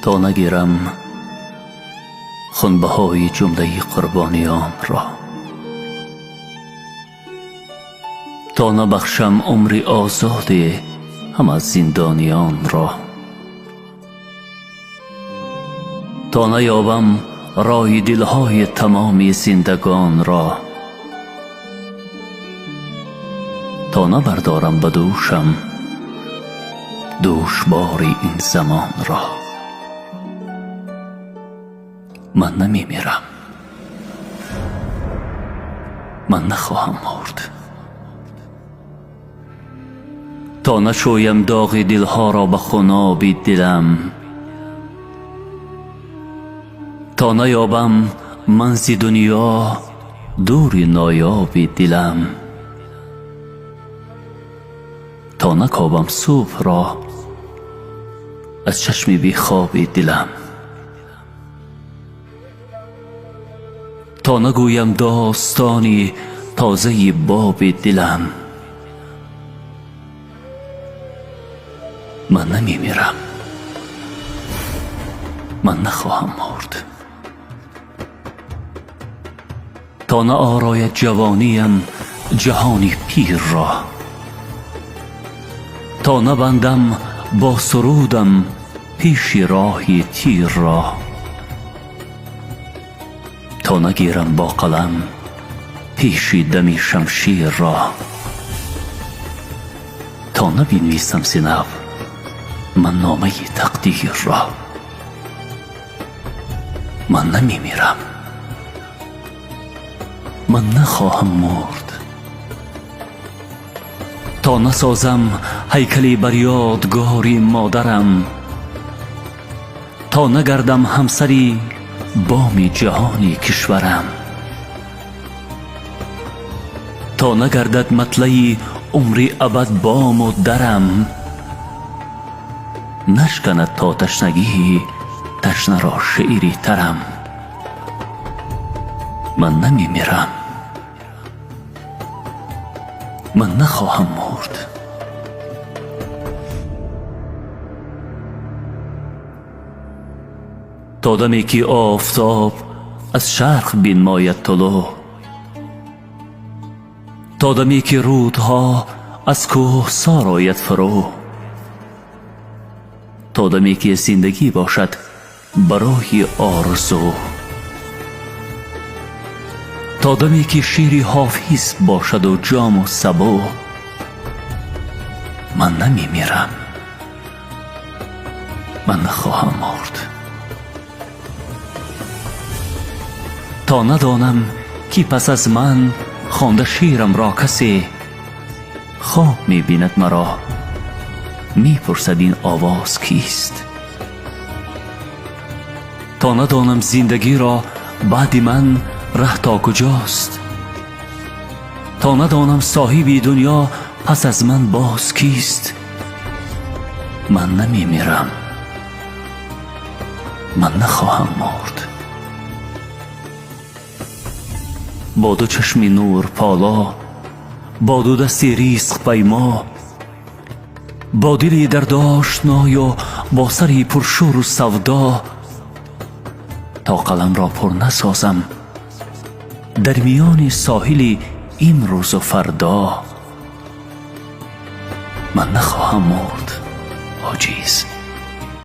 تا نگیرم خونبهای جمله قربانیان را، تا نبخشم عمری آزاد هم از زندانیان را، تا نیابم راه دلهای تمام زندگان را، تا نبردارم به دوشم دوشبار این زمان را. من نمیمیرم، من نخواهم مرد، تا نشویم داغ دلها را به خوناب دلم، تا نیابم من ز دنیا دور نایاب دلم، تا نکابم صبح را از چشم بی خواب دلم، تا نگویم داستانی تازه باب دلم. من نمیمیرم، من نخواهم مرد، تا نآراید جوانیم جهانی پیر را، تا نبندم با سرودم پیش راهی تیر را، تا نگیرم با قلم پیش دم شمشیر را، تا نبنویسم ز نو من نامه تقدیر را. من نمیمیرم، من نخواهم مرد، تا نسازم هیکلی بر یادگاری مادرم، تا نگردم همسری بام جهانی کشورم، تا نگردد مطلعی عمری ابد بام و درم، نشکند تا تشنگی تشنه را شعری ترم. من نمیمیرم، من نخواهم مرد، تا دمی که آفتاب از شرق بنماید طلوع، تا دمی که رودها از کوهسار آید فرو، تا دمی که زندگی باشد برای آرزو، تا دمی که شیری حافظ باشد و جام و سبو. من نمیمیرم، من نخواهم مرد، تا ندانم که پس از من خوانده شیرم را کسی خواب می‌بیند مرا، می‌پرسد این آواز کیست، تا ندانم زندگی را بعد من ره تا کجاست، تا ندانم صاحب دنیا پس از من باز کیست. من نمیمیرم، من نخواهم مرد، با دو چشم نور پالا، با دو دست ریزق پیما، با دلی درد آشنا و با سری پرشور و سودا، تا قلم را پر نسازم در میان ساحل امروز و فردا. من نخواهم مرد عاجز.